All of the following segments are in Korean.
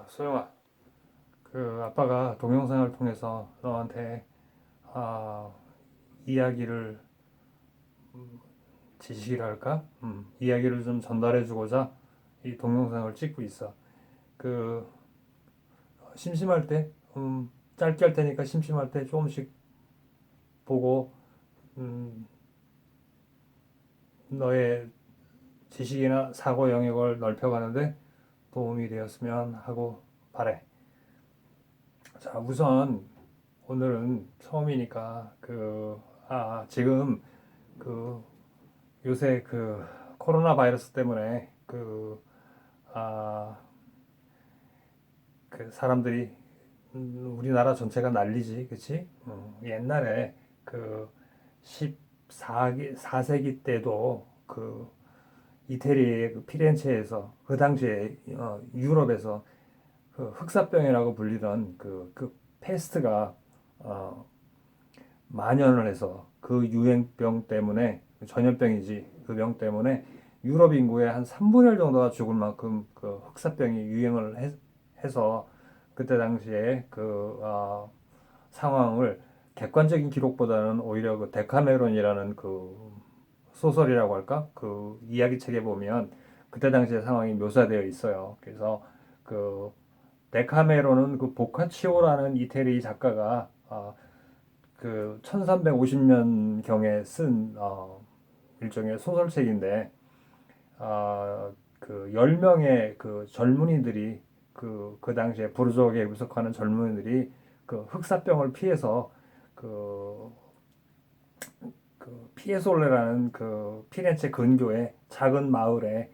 소영아, 그 아빠가 동영상을 통해서 너한테 아, 이야기를 지식이랄까? 이야기를 좀 전달해주고자 이 동영상을 찍고 있어. 그 심심할 때, 짧게 할 테니까 심심할 때 조금씩 보고 음, 너의 지식이나 사고 영역을 넓혀가는데 도움이 되었으면 하고 바래. 자, 우선 오늘은 처음이니까 지금 그 요새 코로나 바이러스 때문에 아, 사람들이 우리나라 전체가 난리지, 그치? 옛날에 그 14세기 때도 이태리의 피렌체에서 그 당시에 유럽에서 흑사병이라고 불리던 페스트가 어, 만연을 해서 그 유행병 때문에 전염병이지 그 병 때문에 유럽 인구의 한 3분의 1 정도가 죽을 만큼 흑사병이 해서 그때 당시에 상황을 객관적인 기록보다는 오히려 데카메론이라는 소설이라고 할까? 그 이야기책에 보면 그때 당시의 상황이 묘사되어 있어요. 그래서 그 데카메론은 보카치오라는 이태리 작가가 1350년경에 쓴 일종의 소설책인데 10명의 젊은이들이 그 당시에 부르주아계에 속하는 젊은이들이 흑사병을 피해서 그, 피에솔레라는 피렌체 근교의 작은 마을에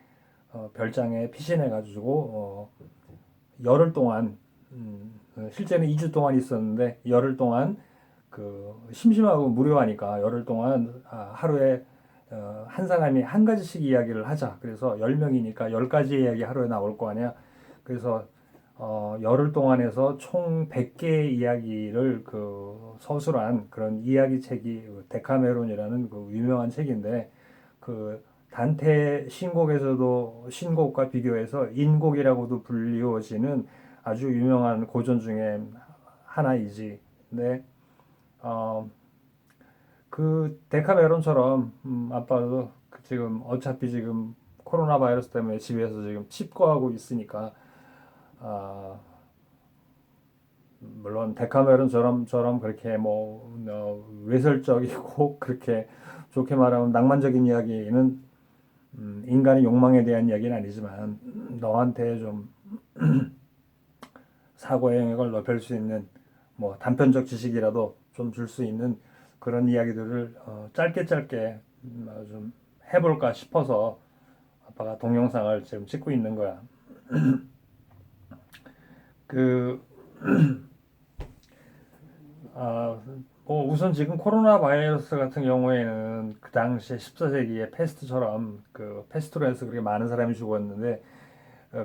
별장에 피신해 가지고 열흘 동안 실제는 2주 동안 있었는데 열흘 동안 심심하고 무료하니까 열흘 동안 하루에 한 사람이 한 가지씩 이야기를 하자. 그래서 10명이니까 10가지 이야기 하루에 나올 거 아니야. 그래서 열흘 동안에서 총 100개의 이야기를 서술한 그런 이야기책이 데카메론이라는 유명한 책인데 단테 신곡에서도 신곡과 비교해서 인곡이라고도 불리워지는 아주 유명한 고전 중에 하나이지. 근데 어, 데카메론처럼 아빠도 어차피 지금 코로나 바이러스 때문에 집에서 지금 칩거하고 있으니까 아, 물론 데카메론처럼 그렇게 외설적이고 그렇게 좋게 말하면 낭만적인 이야기는 인간의 욕망에 대한 이야기는 아니지만 너한테 좀 사고의 영역을 넓힐 수 있는 단편적 지식이라도 좀 줄 수 있는 그런 이야기들을 짧게 좀 해볼까 싶어서 아빠가 동영상을 지금 찍고 있는 거야. 그, 아, 우선 지금 코로나 바이러스 같은 경우에는 그 당시에 14세기의 페스트처럼 페스트로 해서 그렇게 많은 사람이 죽었는데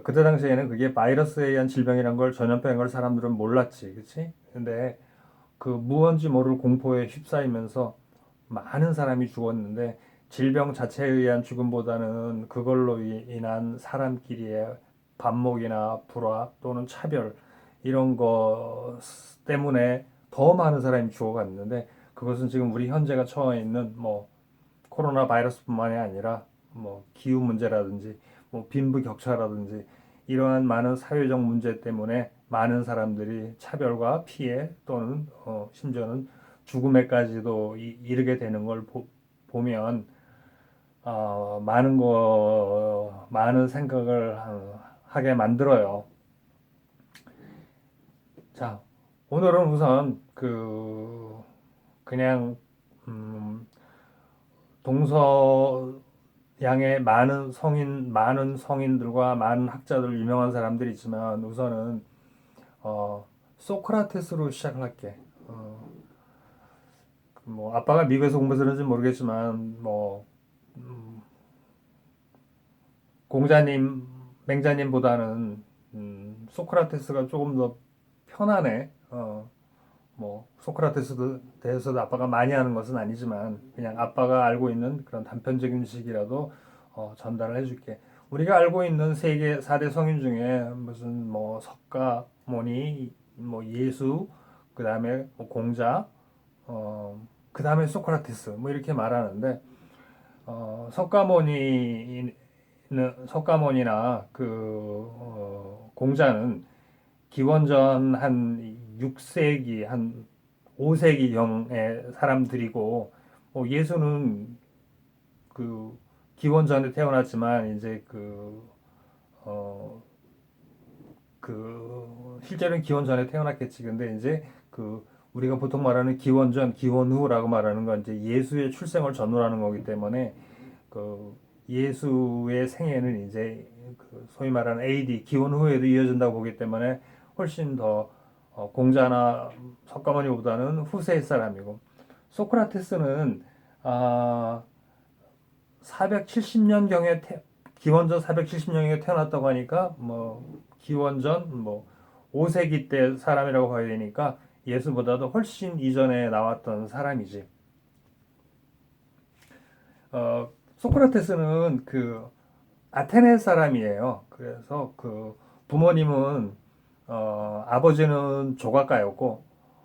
그때 당시에는 그게 바이러스에 의한 질병이란 걸 전염병인 걸 사람들은 몰랐지, 그치? 근데 무언지 모를 공포에 휩싸이면서 많은 사람이 죽었는데 질병 자체에 의한 죽음보다는 그걸로 인한 사람끼리의 반목이나 불화 또는 차별 이런 거 때문에 더 많은 사람이 죽어갔는데 그것은 지금 우리 현재가 처해 있는 코로나 바이러스뿐만이 아니라 기후 문제라든지 빈부격차라든지 이러한 많은 사회적 문제 때문에 많은 사람들이 차별과 피해 또는 심지어는 죽음에까지도 이르게 되는 걸 보면 많은 생각을 하게 만들어요. 자, 오늘은 우선 그냥 음, 동서양의 많은 성인들과 많은 학자들, 유명한 사람들이 있지만 우선은 소크라테스로 시작을 할게. 아빠가 미국에서 공부해서 그런지 모르겠지만 공자님, 맹자님보다는 소크라테스가 조금 더 편하네. 소크라테스도 대해서도 아빠가 많이 아는 것은 아니지만 그냥 아빠가 알고 있는 그런 단편적인 지식이라도 전달을 해줄게. 우리가 알고 있는 세계 4대 성인 중에 무슨 뭐 석가모니, 뭐 예수, 그다음에 뭐 공자, 그다음에 소크라테스 뭐 이렇게 말하는데 석가모니는 석가모니나 공자는 기원전 한 6세기 한 5세기경의 사람들이고 예수는 그 기원전에 태어났지만 이제 어, 실제로는 기원전에 태어났겠지. 근데 이제 우리가 보통 말하는 기원전, 기원후라고 말하는 건 이제 예수의 출생을 전후하는 거기 때문에 그 예수의 생애는 이제 소위 말하는 AD 기원 후에도 이어진다고 보기 때문에 훨씬 더 공자나 석가모니보다는 후세의 사람이고 소크라테스는 아 470년경에 기원전 470년경에 태어났다고 하니까 뭐 기원전 뭐 5세기 때 사람이라고 봐야 되니까 예수보다도 훨씬 이전에 나왔던 사람이지. 소크라테스는 아테네 사람이에요. 그래서 부모님은 아버지는 조각가였고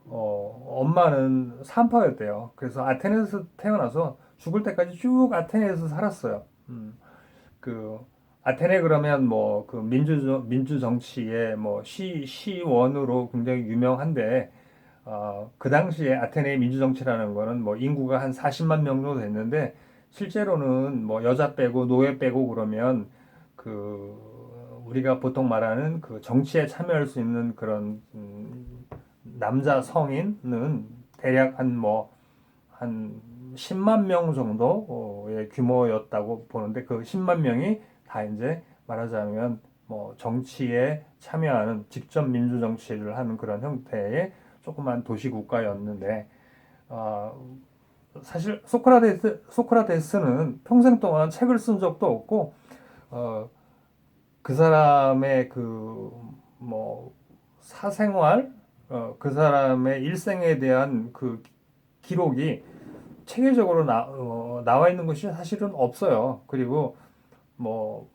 엄마는 산파였대요. 그래서 아테네에서 태어나서 죽을 때까지 쭉 아테네에서 살았어요. 그 아테네 그러면 뭐 민주 정치의 뭐 시원으로 굉장히 유명한데 그 당시에 아테네의 민주 정치라는 거는 뭐 인구가 한 40만 명 정도 됐는데 실제로는 뭐 여자 빼고 노예 빼고 그러면 우리가 보통 말하는 정치에 참여할 수 있는 그런 남자 성인은 대략 한 10만 명 정도의 규모였다고 보는데 그 10만 명이 다 이제 말하자면 뭐 정치에 참여하는 직접 민주 정치를 하는 그런 형태의 조그만 도시 국가였는데 어, 사실 소크라테스는 평생 동안 책을 쓴 적도 없고 어, 그 사람의 뭐 사생활 그 사람의 일생에 대한 기록이 체계적으로 나와 있는 것이 사실은 없어요. 그리고 뭐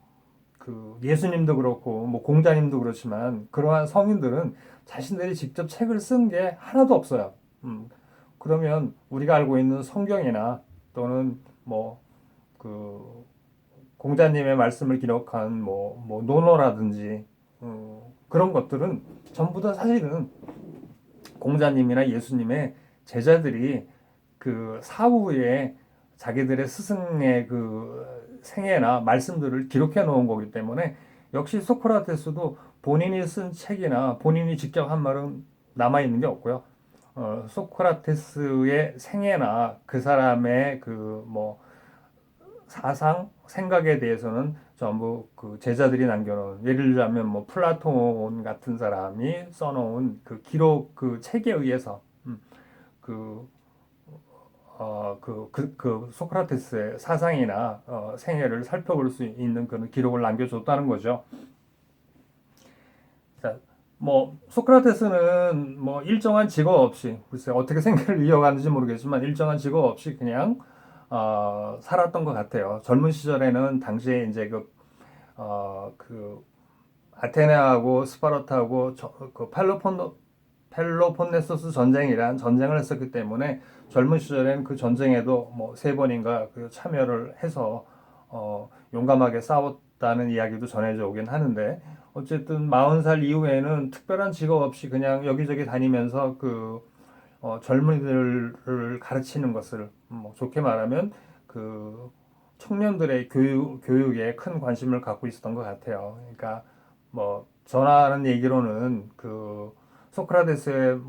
예수님도 그렇고 뭐 공자님도 그렇지만 그러한 성인들은 자신들이 직접 책을 쓴 게 하나도 없어요. 그러면 우리가 알고 있는 성경이나 또는 그 공자님의 말씀을 기록한 뭐 논어라든지 그런 것들은 전부 다 사실은 공자님이나 예수님의 제자들이 사후에 자기들의 스승의 생애나 말씀들을 기록해 놓은 거기 때문에 역시 소크라테스도 본인이 쓴 책이나 본인이 직접 한 말은 남아 있는 게 없고요. 소크라테스의 생애나 그 사람의 뭐 사상, 생각에 대해서는 전부 제자들이 남겨놓은 예를 들자면 뭐 플라톤 같은 사람이 써놓은 기록 책에 의해서 그 소크라테스의 사상이나 생애를 살펴볼 수 있는 그런 기록을 남겨줬다는 거죠. 자, 뭐 소크라테스는 뭐 일정한 직업 없이 글쎄 어떻게 생애를 이어가는지 모르겠지만 일정한 직업 없이 그냥 살았던 것 같아요. 젊은 시절에는 당시에 이제 아테네하고 스파르타하고 펠로폰네소스 전쟁이란 전쟁을 했었기 때문에 젊은 시절엔 그 전쟁에도 뭐 세 번인가 참여를 해서 용감하게 싸웠다는 이야기도 전해져 오긴 하는데 어쨌든 40살 이후에는 특별한 직업 없이 그냥 여기저기 다니면서 젊은이들을 가르치는 것을 뭐 좋게 말하면 청년들의 교육에 큰 관심을 갖고 있었던 것 같아요. 그러니까 뭐 전하는 얘기로는 소크라테스의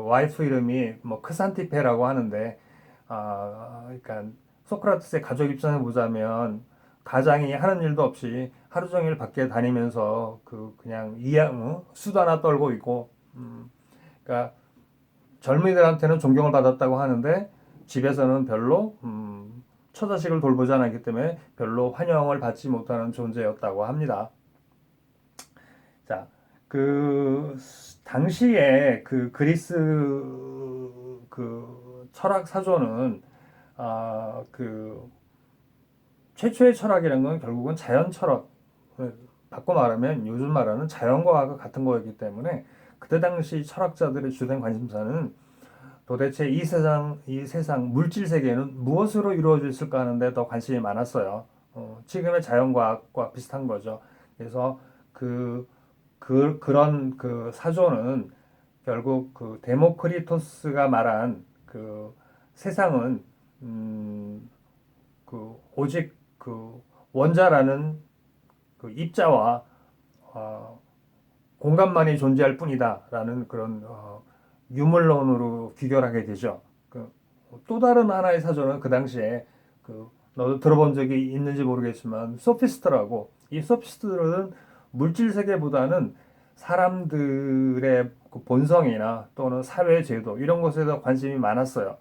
와이프 이름이 뭐 크산티페라고 하는데 그러니까 소크라테스의 가족 입장에서 보자면 가장이 하는 일도 없이 하루 종일 밖에 다니면서 그냥 수다나 떨고 있고 그러니까 젊은이들한테는 존경을 받았다고 하는데 집에서는 별로 처자식을 돌보지 않았기 때문에 별로 환영을 받지 못하는 존재였다고 합니다. 자, 당시에 그리스 철학 사조는 최초의 철학이라는 건 결국은 자연 철학, 바꿔 말하면 요즘 말하는 자연과학과 같은 거였기 때문에 그때 당시 철학자들의 주된 관심사는 도대체 이 세상 물질 세계는 무엇으로 이루어져 있을까 하는데 더 관심이 많았어요. 지금의 자연과학과 비슷한 거죠. 그래서 그런 그 사조는 결국 그 데모크리토스가 말한 그 세상은 음, 그 오직 그 원자라는 그 입자와 어, 공간만이 존재할 뿐이다라는 그런 유물론으로 귀결하게 되죠. 또 다른 하나의 사조는 그 당시에 너도 들어본 적이 있는지 모르겠지만 소피스트라고 이 소피스트들은 물질 세계보다는 사람들의 그 본성이나 또는 사회 제도 이런 것에 더 관심이 많았어요.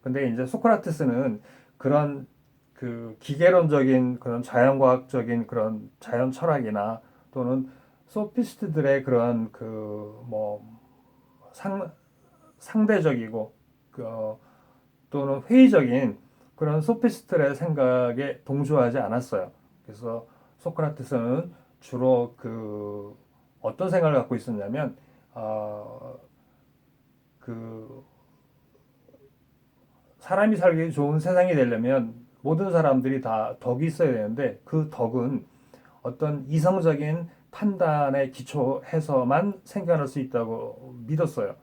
근데 이제 소크라테스는 그런 그 기계론적인 그런 자연과학적인 그런 자연 철학이나 또는 소피스트들의 그런 상대적이고 또는 회의적인 그런 소피스트의 생각에 동조하지 않았어요. 그래서 소크라테스는 주로 어떤 생각을 갖고 있었냐면 어, 그 사람이 살기 좋은 세상이 되려면 모든 사람들이 다 덕이 있어야 되는데 그 덕은 어떤 이성적인 판단에 기초해서만 생겨날 수 있다고 믿었어요.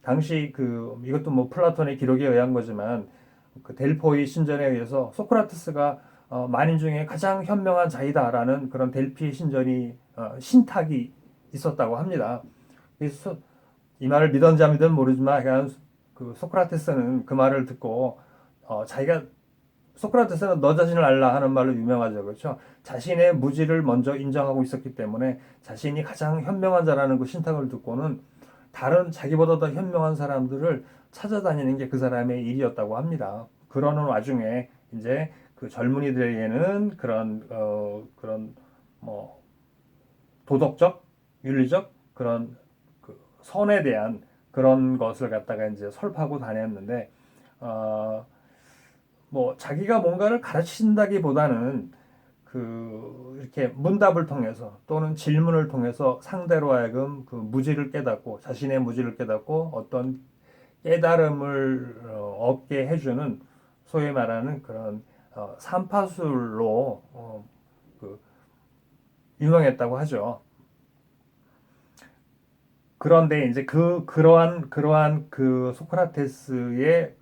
당시 이것도 뭐 플라톤의 기록에 의한 거지만 그 델포이 신전에 의해서 소크라테스가 만인 중에 가장 현명한 자이다라는 그런 델피 신전이 신탁이 있었다고 합니다. 그래서 이 말을 믿었는지 안 믿었는지 모르지만 그냥 그 소크라테스는 그 말을 듣고 자기가 소크라테스는 너 자신을 알라 하는 말로 유명하죠. 그렇죠? 자신의 무지를 먼저 인정하고 있었기 때문에 자신이 가장 현명한 자라는 그 신탁을 듣고는 다른 자기보다 더 현명한 사람들을 찾아다니는 게 그 사람의 일이었다고 합니다. 그러는 와중에 이제 그 젊은이들에게는 그런 뭐 도덕적, 윤리적 그런 그 선에 대한 그런 것을 갖다가 이제 설파하고 다녔는데 어, 뭐 자기가 뭔가를 가르친다기보다는 이렇게 문답을 통해서 또는 질문을 통해서 상대로 하여금 그 무지를 깨닫고 자신의 무지를 깨닫고 어떤 깨달음을 얻게 해주는 소위 말하는 그런 삼파술로 그 유명했다고 하죠. 그런데 이제 그러한 그 소크라테스의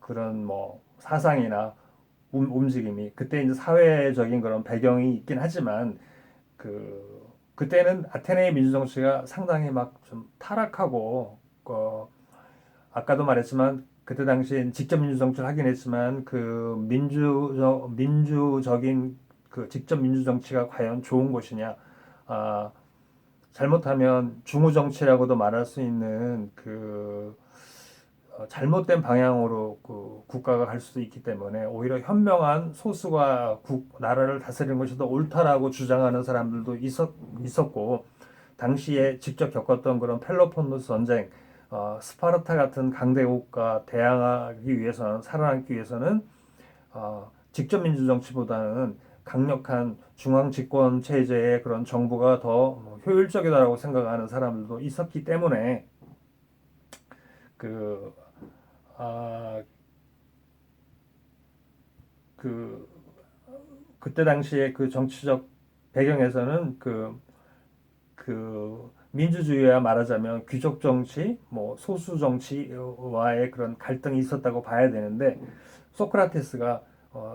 그런 뭐 사상이나 움직임이 그때 이제 사회적인 그런 배경이 있긴 하지만 그때는 아테네의 민주 정치가 상당히 막 좀 타락하고 아까도 말했지만 그때 당시엔 직접 민주 정치를 하긴 했지만 그 민주적인 그 직접 민주 정치가 과연 좋은 것이냐 아, 잘못하면 중우 정치라고도 말할 수 있는 잘못된 방향으로 국가가 갈 수도 있기 때문에 오히려 현명한 소수가 나라를 다스리는 것이 더 옳다라고 주장하는 사람들도 있었고 당시에 직접 겪었던 그런 펠로폰네소 전쟁, 스파르타 같은 강대국과 대항하기 위해서는 살아남기 위해서는 직접 민주 정치보다는 강력한 중앙 집권 체제의 그런 정부가 더 효율적이다라고 생각하는 사람들도 있었기 때문에 그 아, 그 그때 당시에 그 정치적 배경에서는 민주주의야 말하자면 귀족 정치, 뭐 소수 정치와의 그런 갈등이 있었다고 봐야 되는데 소크라테스가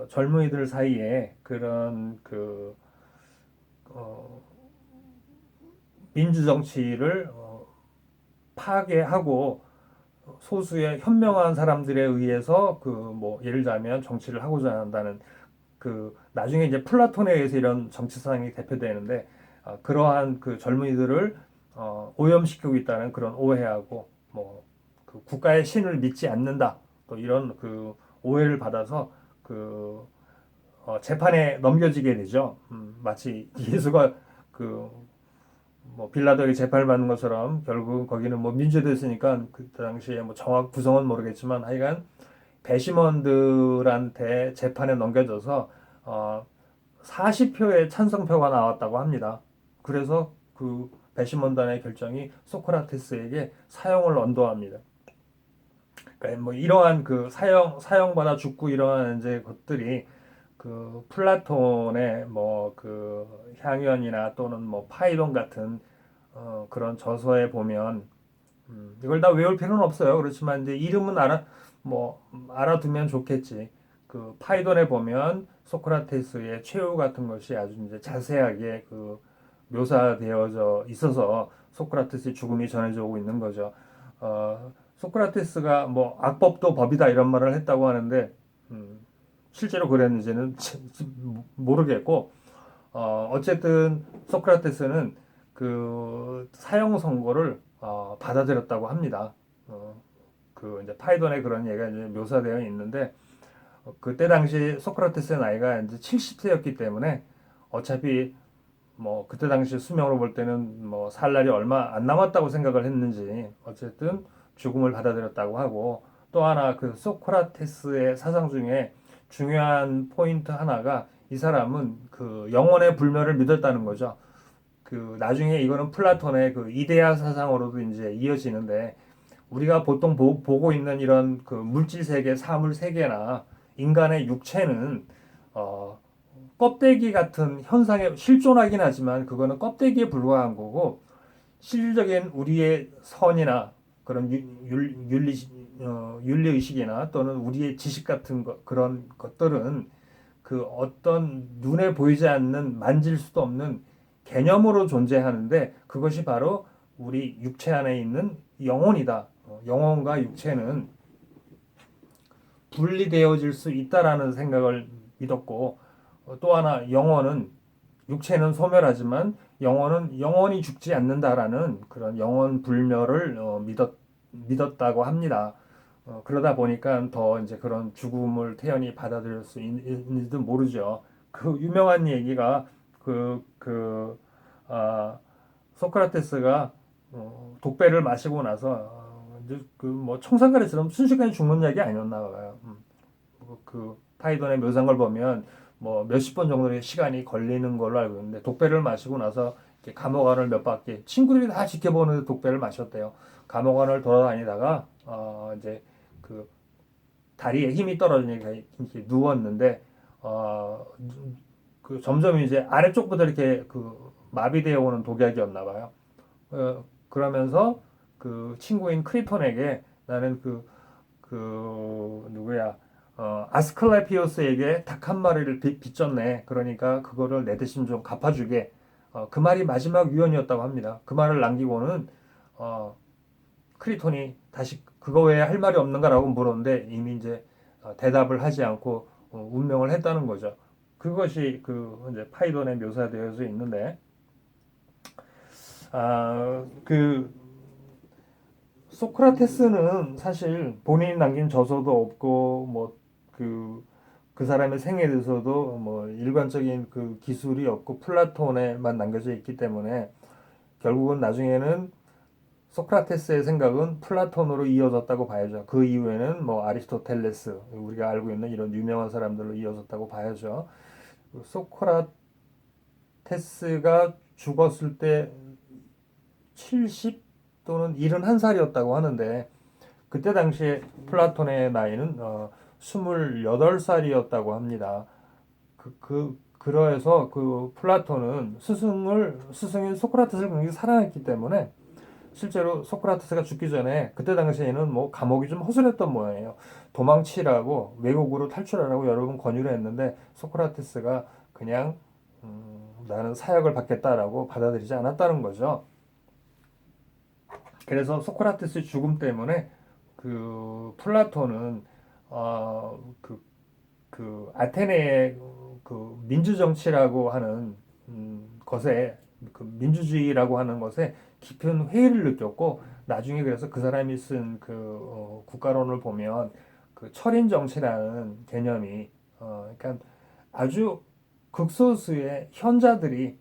젊은이들 사이에 그런 어, 민주 정치를 파괴하고 소수의 현명한 사람들에 의해서 뭐 예를 들면 정치를 하고자 한다는 나중에 이제 플라톤에 의해서 이런 정치 사상이 대표되는데 그러한 그 젊은이들을 오염시키고 있다는 그런 오해하고 국가의 신을 믿지 않는다 또 이런 오해를 받아서 재판에 넘겨지게 되죠. 마치 예수가 빌라도에게 재판을 받는 것처럼 결국 거기는 뭐 민주됐으니까 그 당시에 뭐 정확 구성은 모르겠지만 하여간 배심원들한테 재판에 넘겨져서 40표의 찬성표가 나왔다고 합니다. 그래서 그 배심원단의 결정이 소크라테스에게 사형을 언도합니다. 그러니까 뭐 이러한 그 사형받아 죽고 이러한 이제 것들이 그 플라톤의 뭐 그 향연이나 또는 뭐 파이론 같은 그런 저서에 보면 이걸 다 외울 필요는 없어요. 그렇지만 이제 이름은 알아두면 좋겠지. 그 파이돈에 보면 소크라테스의 최후 같은 것이 아주 이제 자세하게 그 묘사되어져 있어서 소크라테스의 죽음이 전해져 오고 있는 거죠. 소크라테스가 뭐 악법도 법이다 이런 말을 했다고 하는데 실제로 그랬는지는 모르겠고 어쨌든 소크라테스는 그 사형 선고를 받아들였다고 합니다. 그 이제 파이돈에 그런 얘기가 이제 묘사되어 있는데 그때 당시 소크라테스의 나이가 이제 70세였기 때문에 어차피 뭐 그때 당시 수명으로 볼 때는 뭐 살 날이 얼마 안 남았다고 생각을 했는지 어쨌든 죽음을 받아들였다고 하고 또 하나 그 소크라테스의 사상 중에 중요한 포인트 하나가 이 사람은 그 영혼의 불멸을 믿었다는 거죠. 그 나중에 이거는 플라톤의 그 이데아 사상으로도 이제 이어지는데 우리가 보통 보고 있는 이런 그 물질 세계, 사물 세계나 인간의 육체는 어, 껍데기 같은 현상에 실존하긴 하지만 그거는 껍데기에 불과한 거고 실질적인 우리의 선이나 그런 윤리 의식이나 또는 우리의 지식 같은 그런 것들은 그 어떤 눈에 보이지 않는 만질 수도 없는 개념으로 존재하는데 그것이 바로 우리 육체 안에 있는 영혼이다. 영혼과 육체는 분리되어질 수 있다라는 생각을 믿었고 또 하나 영혼은 육체는 소멸하지만 영혼은 영원히 죽지 않는다라는 그런 영혼 불멸을 믿었다고 합니다. 그러다 보니까 더 이제 그런 죽음을 태연히 받아들일 수 있는지도 모르죠. 그 유명한 얘기가 아, 소크라테스가 독배를 마시고 나서 이제 그뭐 청산가리처럼 순식간에 죽는 약이 아니었나 봐요. 그 파이돈의 묘사한 걸 보면 뭐 몇십 번 정도의 시간이 걸리는 걸로 알고 있는데 독배를 마시고 나서 이렇게 감옥 안을 몇 바퀴 친구들이 다 지켜보는 독배를 마셨대요. 감옥 안을 돌아다니다가 이제 그 다리에 힘이 떨어지니까 이렇게 누웠는데 어, 그 점점 이제 아래쪽부터 이렇게 그 마비되어 오는 독약이었나 봐요. 그러면서 그 친구인 크리톤에게 나는 누구야 아스클레피오스에게 닭 한 마리를 빚졌네. 그러니까 그거를 내 대신 좀 갚아주게. 그 말이 마지막 유언이었다고 합니다. 그 말을 남기고는 어, 크리톤이 다시 그거 외에 할 말이 없는가라고 물었는데 이미 이제 대답을 하지 않고 운명을 했다는 거죠. 그것이 그 이제 파이돈에 묘사되어져 있는데 그 소크라테스는 사실 본인이 남긴 저서도 없고 그 사람의 생애에 대해서도 뭐 일관적인 그 기술이 없고 플라톤에만 남겨져 있기 때문에 결국은 나중에는 소크라테스의 생각은 플라톤으로 이어졌다고 봐야죠. 그 이후에는 뭐 아리스토텔레스 우리가 알고 있는 이런 유명한 사람들로 이어졌다고 봐야죠. 소크라테스가 죽었을 때 70 또는 71살이었다고 하는데 그때 당시에 플라톤의 나이는 28살이었다고 합니다. 그래서 그 플라톤은 스승인 소크라테스를 굉장히 사랑했기 때문에 실제로 소크라테스가 죽기 전에 그때 당시에는 뭐 감옥이 좀 허술했던 모양이에요. 도망치라고 외국으로 탈출하라고 여러 번 권유를 했는데 소크라테스가 그냥 나는 사역을 받겠다라고 받아들이지 않았다는 거죠. 그래서 소크라테스의 죽음 때문에 그 플라톤은 그 아테네의 그 민주 정치라고 하는 것에 그 민주주의라고 하는 것에 깊은 회의를 느꼈고 나중에 그래서 그 사람이 쓴 그 국가론을 보면 그 철인 정치라는 개념이 그러니까 아주 극소수의 현자들이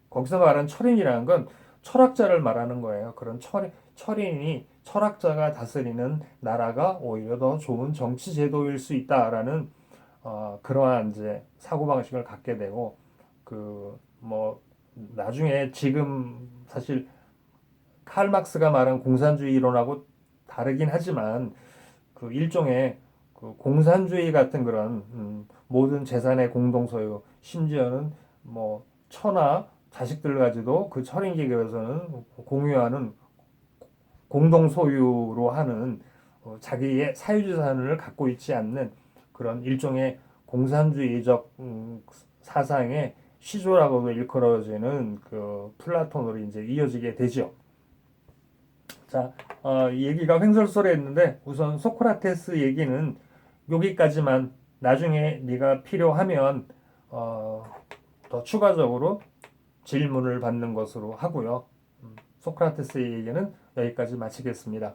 거기서 말하는 철인이라는 건 철학자를 말하는 거예요. 그런 철인이 철학자가 다스리는 나라가 오히려 더 좋은 정치 제도일 수 있다라는 그러한 이제 사고방식을 갖게 되고, 뭐 나중에 지금 사실 칼 막스가 말한 공산주의 이론하고 다르긴 하지만 그 일종의 그 공산주의 같은 그런 모든 재산의 공동 소유, 심지어는 뭐 처나 자식들 가지도 그 철인계급에서는 공유하는 공동 소유로 하는 자기의 사유재산을 갖고 있지 않는 그런 일종의 공산주의적 사상의 시조라고도 일컬어지는 그 플라톤으로 이제 이어지게 되죠. 자, 이 얘기가 횡설수설했는데 우선 소크라테스 얘기는 여기까지만. 나중에 네가 필요하면 더 추가적으로 질문을 받는 것으로 하고요. 소크라테스의 얘기는 여기까지 마치겠습니다.